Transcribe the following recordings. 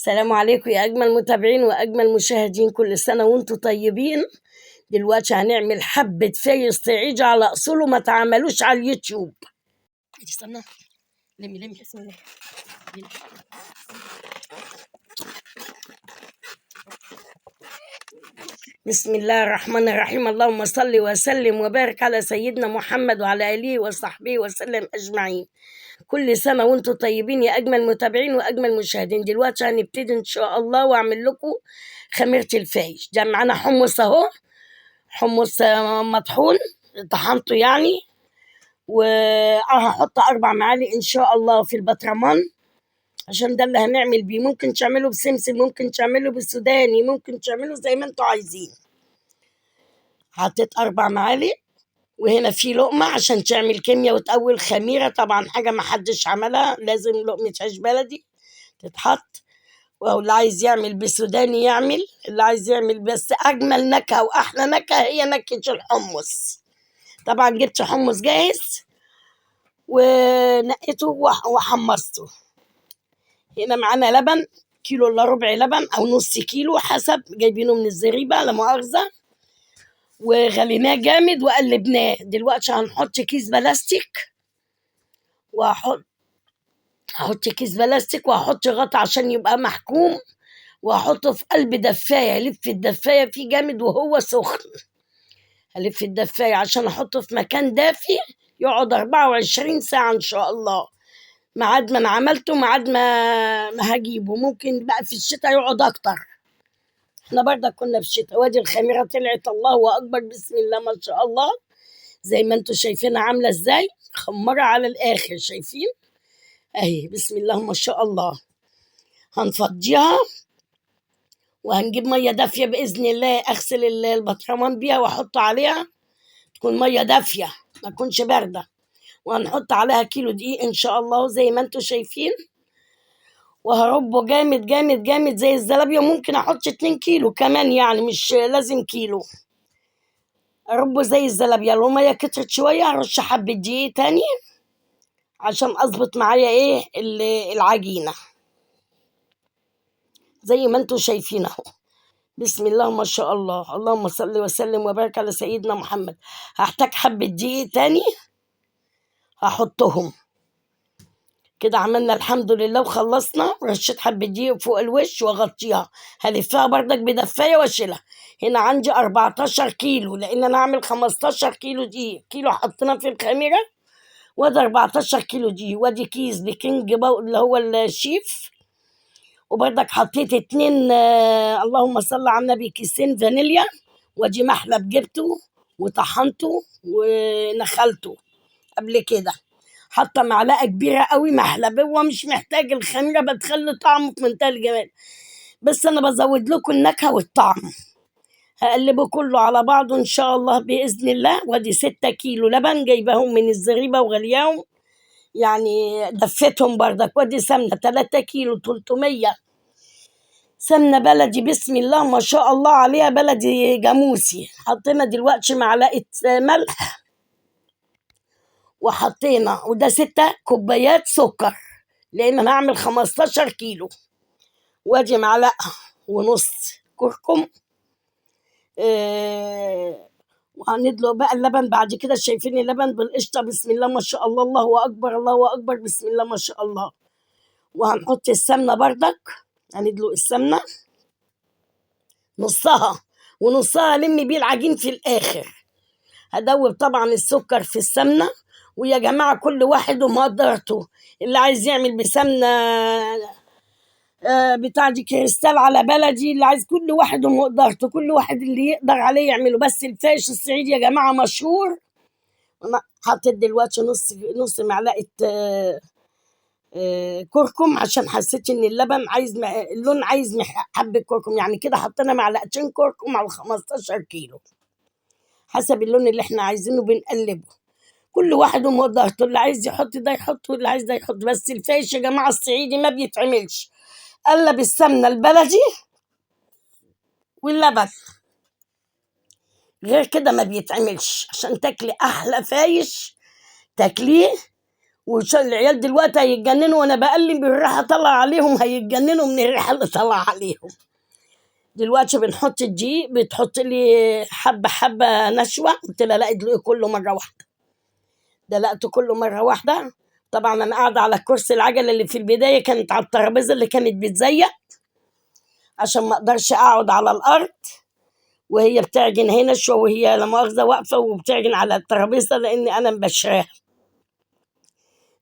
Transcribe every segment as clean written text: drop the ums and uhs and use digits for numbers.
السلام عليكم يا أجمل متابعين وأجمل مشاهدين، كل سنة وانتم طيبين. دلوقتي هنعمل حبة فايز صعيدي على أصوله ما تعملوش على اليوتيوب. استنى، لمي بسم الله. بسم الله الرحمن الرحيم، اللهم صل وسلم وبارك على سيدنا محمد وعلى آله وصحبه وسلم أجمعين. كل سنة وانتم طيبين يا أجمل متابعين وأجمل مشاهدين. دلوقتي هنبتدي إن شاء الله وأعمل لكم خميرة الفايش. ده معانا حمص أهو، حمص مطحون طحنته يعني، وهحط 4 معالق إن شاء الله في البطرمان عشان ده اللي هنعمل بيه. ممكن تعمله بسمسم، ممكن تعمله بالسوداني، ممكن تعمله زي ما انتوا عايزين. حطيت 4 معالق، وهنا في لقمة عشان تعمل كمية وتقوي خميرة. طبعا حاجة ما حدش عملها، لازم لقمة عيش بلدي تتحط. واللي عايز يعمل بسوداني يعمل، اللي عايز يعمل، بس أجمل نكهة وأحلى نكهة هي نكهة الحمص. طبعا جبت حمص جاهز ونقيته وحمصته. هنا معانا لبن، كيلو الا ربع لبن او نص كيلو حسب، جايبينه من الزريبه لا مؤاخذه، وغليناه جامد وقلبناه. دلوقتي هنحط كيس بلاستيك، هحط كيس بلاستيك وهحط غطا عشان يبقى محكوم، وهحطه في قلب دفايه. الف الدفايه فيه جامد وهو سخن، الف الدفايه عشان احطه في مكان دافي يقعد 24 ساعه ان شاء الله. ميعاد ما انا عملته ميعاد ما هجيبه. ممكن بقى في الشتاء يقعد اكتر، احنا برضه كنا في الشتاء. وادي الخميره طلعت الله اكبر، بسم الله ما شاء الله، زي ما انتوا شايفينها عامله ازاي، خمره على الاخر، شايفين اهي، بسم الله ما شاء الله. هنفضيها وهنجيب ميه دافيه باذن الله، اغسل البطرمان بيها واحط عليها، تكون ميه دافيه ما تكونش بارده. وهنحط عليها كيلو دقيق ان شاء الله زي ما انتوا شايفين، وهربه جامد جامد جامد زي الزلابية. ممكن احط 2 كيلو كمان، يعني مش لازم كيلو. اربه زي الزلابية. لو مية كترت شوية هرش حبة دقيق تاني عشان اظبط معايا ايه العجينة زي ما انتوا شايفين اهو. بسم الله ما شاء الله، اللهم صل وسلم وبارك على سيدنا محمد. هحتاج حبة دقيق تاني هحطهم كده. عملنا الحمد لله وخلصنا. رشيت حبة دقيق فوق الوش واغطيها، هلفها بردك بدفاية واشيلها. هنا عندي 14 كيلو، لان انا هعمل 15 كيلو دقيق. كيلو حطينا في الخميرة، وادي 14 كيلو دقيق. وادي كيس بيكنج اللي هو الشيف، وبردك حطيت 2 اللهم صل على النبي، كيسين فانيليا. وادي محلب جبته وطحنته ونخلته قبل كده. حاطه معلقه كبيره قوي محلب، هو مش محتاج الخميره، بتخلي طعمه في منتهى الجمال، بس انا بزود لكم النكهه والطعم. هقلبه كله على بعضه ان شاء الله باذن الله. وادي 6 كيلو لبن جايباهم من الزريبه وغلياهم، يعني دفتهم بردك. وادي سمنه 3 كيلو 300 سمنه بلدي، بسم الله ما شاء الله عليها، بلدي جاموسي. حطينا دلوقتي معلقه ملح، وحطينا وده 6 كوبايات سكر، لان انا هعمل 15 كيلو. وادي معلقه ونص كركم. وهندلق بقى اللبن بعد كده. شايفين اللبن بالقشطه، بسم الله ما شاء الله، الله اكبر الله اكبر، بسم الله ما شاء الله. وهنحط السمنه بردك، هندلق السمنه نصها، ونصها لمي بيه العجين في الاخر. هدوب طبعا السكر في السمنه. ويا جماعه كل واحد ومقدرته، اللي عايز يعمل بسمنه بتاع دي كريستال على بلدي، اللي عايز، كل واحد ومقدرته، كل واحد اللي يقدر عليه يعمله. بس الفايش الصعيدي يا جماعه مشهور. انا حطيت دلوقتي نص معلقه كركم، عشان حسيت ان اللبن عايز اللون عايز حبه كركم، يعني كده حطينا معلقتين كركم على 15 كيلو حسب اللون اللي احنا عايزينه. بنقلبه كل واحد ومقدرته، اللي عايز يحط ده يحط واللي عايز ده يحط. بس الفايش يا جماعه الصعيدي ما بيتعملش الا بالسمنه البلدي واللبن، غير كده ما بيتعملش. عشان تاكلي احلى فايش تاكليه العيال دلوقتي هيتجننوا، وانا بقلب الريحه طالعه عليهم، هيتجننوا من الريحه اللي طالعه عليهم. دلوقتي بنحط الدقيق، بتحط لي حبه حبه نشوه، قلت لها لا ادلقي كله مره واحده، دلقته كله مره واحده. طبعا انا قاعده على كرسي العجله اللي في البدايه كانت على الترابيزه اللي كانت بتزيق، عشان ما اقدرش اقعد على الارض وهي بتعجن هنا شويه، وهي لا مؤاخذه واقفه وبتعجن على الترابيزه، لان انا مبشراها.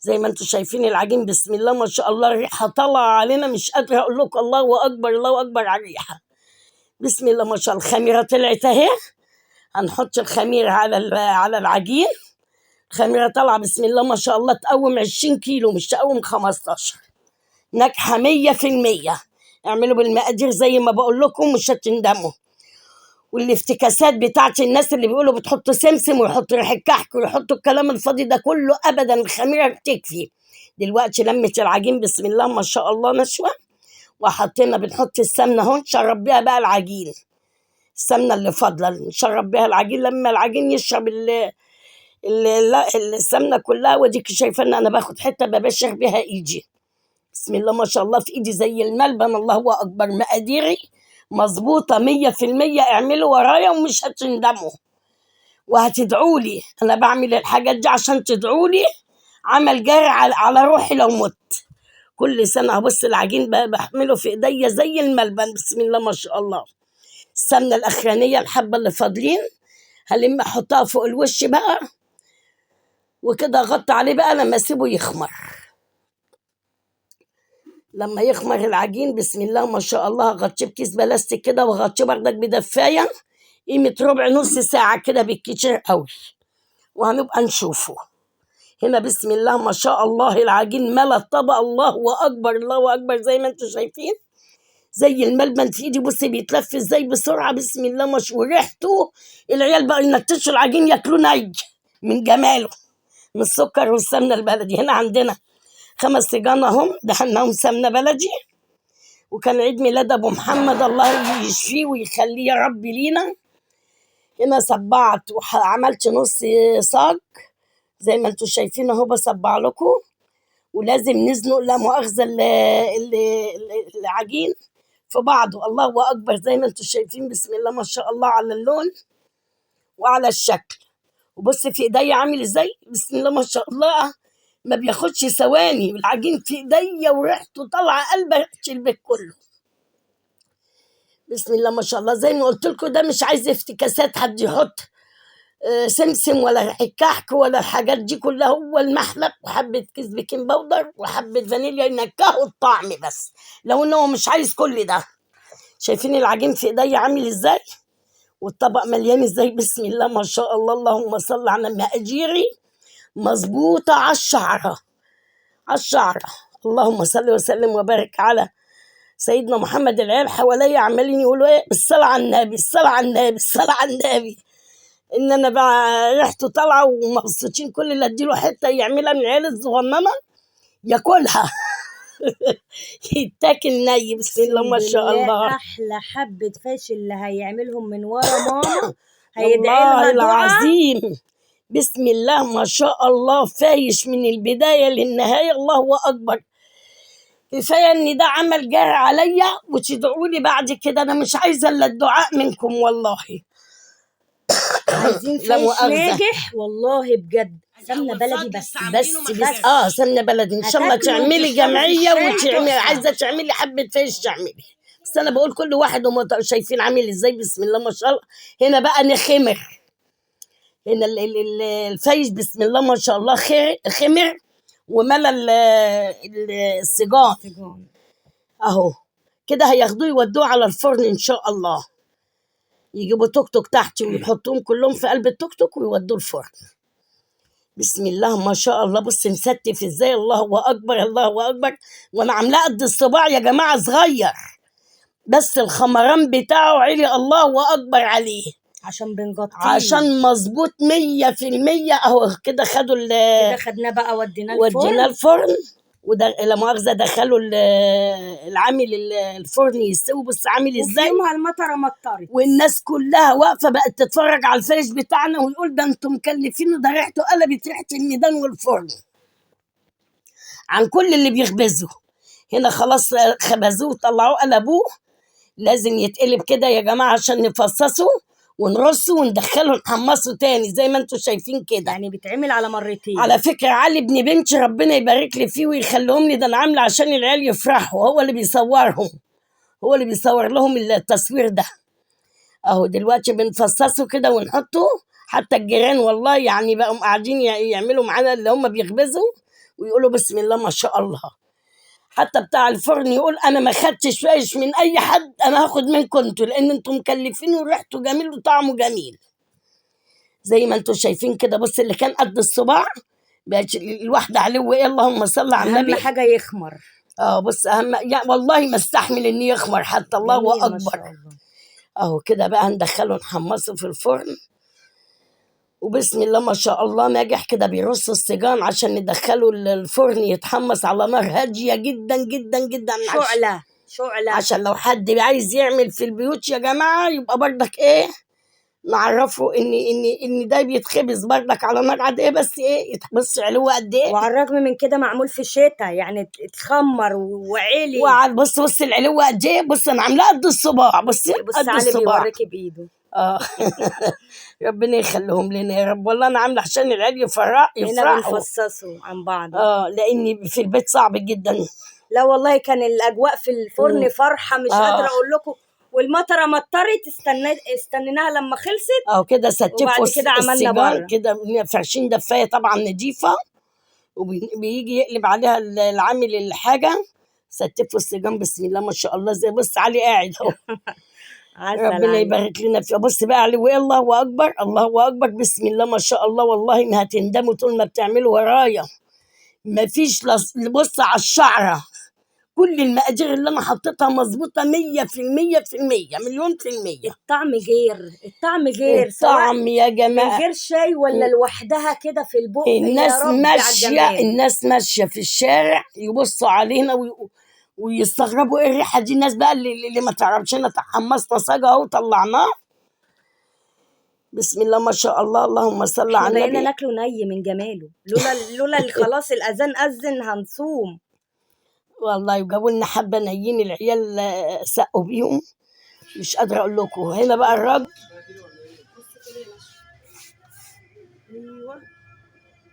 زي ما انتم شايفين العجين بسم الله ما شاء الله، الريحه طالعه علينا، مش قادره اقول لكم الله اكبر الله اكبر على الريحه. بسم الله ما شاء الله. الخميره طلعت اهي، هنحط الخميره على العجين. الخميره طالعه بسم الله ما شاء الله، تقوم 20 كيلو مش تقوم 15، ناجحه 100%. اعملوا بالمقادير زي ما بقول لكم مش هتندموا. والافتكاسات بتاعت الناس اللي بيقولوا بتحطوا سمسم ويحطوا ريحه كحك ويحطوا الكلام الفاضي ده كله، ابدا الخميره بتكفي. دلوقتي لمت العجين بسم الله ما شاء الله نشوه، وحطينا بنحط السمنه اهو نشرب بيها بقى العجين. السمنه اللي فاضله نشرب بيها العجين لما العجين يشرب السمنه كلها. وديك شايفه ان انا باخد حته ببشر بيها ايدي بسم الله ما شاء الله، في ايدي زي الملبن. الله اكبر. مقاديري مظبوطه 100%. اعملوا ورايا ومش هتندموا، وهتدعوا لي. انا بعمل الحاجات دي عشان تدعوا لي، عمل جاري على روحي لو مت. كل سنه هبص العجين بحمله في ايديا زي الملبن بسم الله ما شاء الله. السمنه الاخرانيه الحبه اللي فاضلين هلم احطها فوق الوش بقى، وكده اغطي عليه بقى لما اسيبه يخمر. لما يخمر العجين بسم الله ما شاء الله هغطيه بكيس بلاستيك كده، وهغطيه بردك بدفايه قيمه ربع نص ساعه كده بالكتير قوي، وهنبقى نشوفه. هنا بسم الله ما شاء الله العجين ملا الطبق. الله اكبر الله اكبر. زي ما انتم شايفين زي الملبن في ايدي. بصي بيتلف ازاي بسرعه بسم الله ما شاء الله. وريحته العيال بقى ينتشوا العجين ياكلوه ني من جماله، من السكر والسمنه البلدي. هنا عندنا 5 سجان اهم دهناهم سمنه بلدي، وكان عيد ميلاد ابو محمد الله يشفيه ويخليه يا رب لينا. هنا صبعت وعملت نص صاج زي ما انتم شايفين اهو بصبع لكم. ولازم نزنق لا مؤاخذه العجين في بعضه. الله اكبر. زي ما انتم شايفين بسم الله ما شاء الله على اللون وعلى الشكل. وبص في ايديا عامل ازاي بسم الله ما شاء الله، ما بياخدش ثواني العجين في ايديا، وريحته طالعه قلبه البيت كله بسم الله ما شاء الله. زي ما قلت لكم ده مش عايز افتكاسات، حد يحط سمسم ولا ريحه كحك ولا الحاجات دي كلها. هو المحلق وحبه كيس بيكنج باودر وحبه فانيليا ينكهوا الطعم بس، لو انه مش عايز كل ده. شايفين العجين في ايديا عامل ازاي، والطبق مليان ازاي بسم الله ما شاء الله. اللهم صل على مقاديري مظبوطه على الشعره على الشعره. اللهم صل وسلم وبارك على سيدنا محمد. العيال حواليا عمالين يقولوا ايه بالصلاه على النبي الصلاه على النبي الصلاه على النبي، ان انا بقى ريحته طالعه ومبسوطين. كل اللي اديله حته يعملها من العيال الصغننه ياكلها يتاكل ني بسم الله ما شاء الله. احلى حبه فاش اللي هيعملهم من ورا ماما هيدعي والله لها دعاء العظيم بسم الله ما شاء الله. فايش من البدايه للنهايه. الله اكبر. كفايه ان ده عمل جاري عليا، وتدعوا لي بعد كده. انا مش عايزه الا الدعاء منكم والله. عايزين فاش ناجح والله بجد. سمنه بلدي بس سمنه بلدي. ان شاء الله تعملي جمعيه وتعملي، عايزه تعملي حبه فاش تعملي. بس انا بقول كل واحد وما شايفين عامل ازاي بسم الله ما شاء الله. هنا بقى نخمر. هنا الفايش بسم الله ما شاء الله خمر وملا السجان اهو كده. هياخدوه يودوه على الفرن ان شاء الله. يجيبوا توك توك تحت ويحطوهم كلهم في قلب التوك توك ويودوه الفرن بسم الله ما شاء الله. بص مستف ازاي. الله اكبر الله اكبر. وانا عاملاه قد الصباع يا جماعه صغير، بس الخمران بتاعه علي. الله اكبر عليه عشان بنغطيه عشان مظبوط 100%. اهو كده خدوا كده خدناه بقى وديناه الفرن. وده لا مؤاخذه دخلوا العامل الفرن يستوي. بص عامل ازاي. وفيهم المطره مطرت والناس كلها واقفه بقت تتفرج على الفيش بتاعنا ويقول ده انتم مكلفينه، ده ريحته قلبت ريحه الميدان والفرن. عن كل اللي بيخبزوا. هنا خلاص خبزوه وطلعوه قلبوه، لازم يتقلب كده يا جماعة عشان نفصصه ونرصه وندخله نحمصه تاني زي ما انتوا شايفين كده. يعني بيتعمل على مرتين. على فكرة علي ابن بنتي ربنا يبارك لي فيه ويخليهم لي، ده انا عاملة عشان العيال يفرحوا، هو اللي بيصورهم، هو اللي بيصور لهم التصوير ده. اهو دلوقتي بنفصصه كده ونحطه، حتى الجيران والله يعني بقوا قاعدين يعملوا معانا اللي هم بيخبزوا ويقولوا بسم الله ما شاء الله. حتى بتاع الفرن يقول انا ما خدتش عيش من اي حد، انا هاخد منكم انتوا لان انتوا مكلفين وريحته جميل وطعمه جميل زي ما انتوا شايفين كده. بص اللي كان قد الصباع بقت الواحده عليه ايه، اللهم صل على النبي. اهم حاجه يخمر. بص اهم يعني والله ما استحمل ان يخمر حتى، الله جميل ما اكبر. شاء الله. اهو كده بقى ندخله نحمصه في الفرن، وبسم الله ما شاء الله ناجح كده. بيرص السجان عشان ندخله الفرن يتحمص على نار هاديه جدا جدا جدا، شعله عشان لو حد عايز يعمل في البيوت يا جماعه يبقى برضك ايه، نعرفه ان ده بيتخبز برضك على نار عاديه، بس ايه بص علوه قد ايه. وعلى الرغم من كده معمول في الشتاء يعني اتخمر وعلي. بص العلوه قد ايه، بص انا عاملاه قد الصباع، بص قد علي الصباع. بيوريكي بايده. ربنا يخليهم لنا يا رب. والله انا عامله عشان العيال يفرحوا. هنا بنفصصه عن بعض. لاني في البيت صعب جدا. لا والله كان الاجواء في الفرن فرحه مش قادره اقول لكم. والمطره مطرت استنيناها لما خلصت. كده ستفوا وبعد كده عملنا بره كده فرشين دفايه طبعا نضيفه، وبيجي يقلب عليها العامل الحاجه، ستفوا السجان بسم الله ما شاء الله. زي بص علي قاعد اهو. ربنا يبارك لنا فيه. بص بقى علي والله اكبر الله اكبر بسم الله ما شاء الله. والله ما هتندموا طول ما بتعملوا ورايا. ما فيش بص على الشعره، كل المقادير اللي انا حطيتها مظبوطه 100% مليون في المية. الطعم غير الطعم يا جماعه من غير شاي ولا لوحدها كده في البق. الناس ماشيه في الشارع يبصوا علينا ويستغربوا ايه الريحه دي. الناس بقى اللي ما تعرفش انا تحمصنا صاجه اهو طلعناه بسم الله ما شاء الله. اللهم صل على النبي. بقينا ناكله ني من جماله. لولا خلاص الاذان اذن هنصوم والله. وجابوا لنا حبه نيين العيال سقوا بيهم، مش قادره اقول لكم. هنا بقى الراجل ايوه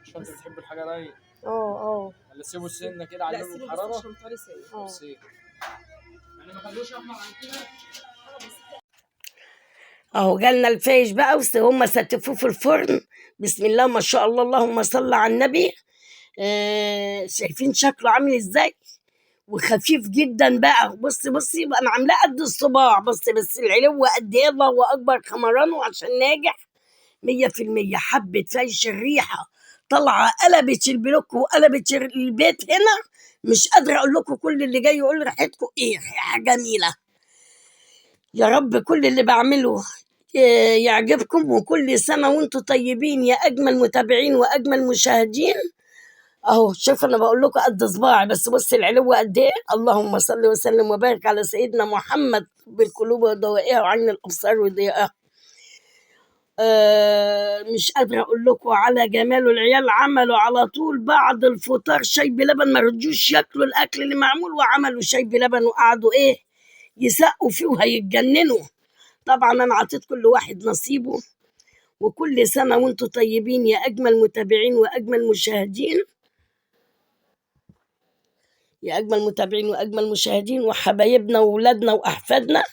مش انت بتحب الحاجه رايقه. ولا سيبوا السنه كده على الحراره عشان طري سيء. يعني ما خلوش احمر عن كده. اهو جالنا الفايش بقى وهم ستفوه في الفرن بسم الله ما شاء الله. اللهم صل على النبي. شايفين شكله عامل ازاي وخفيف جدا بقى. بصي بقى انا عاملاه قد الصباع. بس العلوه قد ايه، الله اكبر. خمرانه عشان ناجح 100%. حبه فايش الريحه طالعه قلبت البلوك وقلبت البيت هنا. مش قادره اقول لكم، كل اللي جاي يقول ريحتكم ايه، ريحه جميله. يا رب كل اللي بعمله يعجبكم، وكل سنه وانتم طيبين يا اجمل متابعين واجمل مشاهدين. اهو شوف انا بقول لكم قد صباعي، بس بص العلو قد ايه. اللهم صل وسلم وبارك على سيدنا محمد بالقلوب ودوائها وعين الابصار وضيائها. مش قادره اقول لكم على جماله. العيال عملوا على طول بعد الفطار شاي بلبن، ما رضوش ياكلوا الاكل اللي معمول، وعملوا شاي بلبن وقعدوا ايه يسقوا فيه وهيتجننوا. طبعا انا عطيت كل واحد نصيبه، وكل سنه وانتم طيبين يا اجمل متابعين واجمل مشاهدين، يا أجمل متابعين وأجمل مشاهدين وحبايبنا وولادنا وأحفادنا.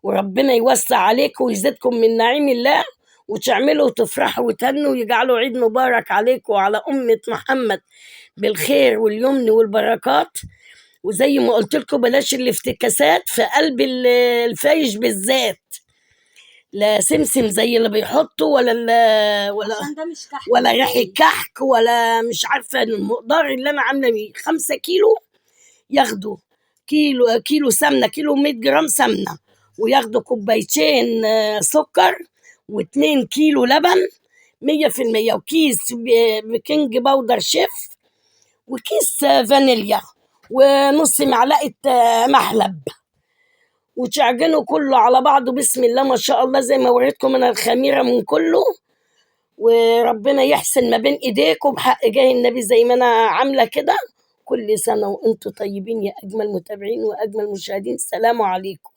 وربنا يوسع عليكم ويزيدكم من نعيم الله، وتعملوا وتفرحوا وتهنوا ويجعلوا عيد مبارك عليكم وعلى أمة محمد بالخير واليمن والبركات. وزي ما قلت لكم بلاش الافتكاسات في قلب الفايش بالذات، لا سمسم زي اللي بيحطوا ولا ريحة كحك ولا مش عارفة. المقدار اللي أنا عاملة 5 كيلو ياخدوا كيلو سمنة، كيلو 100 جرام سمنة، وياخدوا كوبايتين سكر، و2 كيلو لبن 100%، وكيس بيكنج باودر شيف، وكيس فانيليا، ونص معلقة محلب، وتعجنوا كله على بعضه بسم الله ما شاء الله زي ما وريتكم من الخميرة من كله. وربنا يحسن ما بين ايديكم بحق جاه النبي زي ما انا عاملة كده. كل سنة وانتم طيبين يا أجمل متابعين وأجمل مشاهدين. السلام عليكم.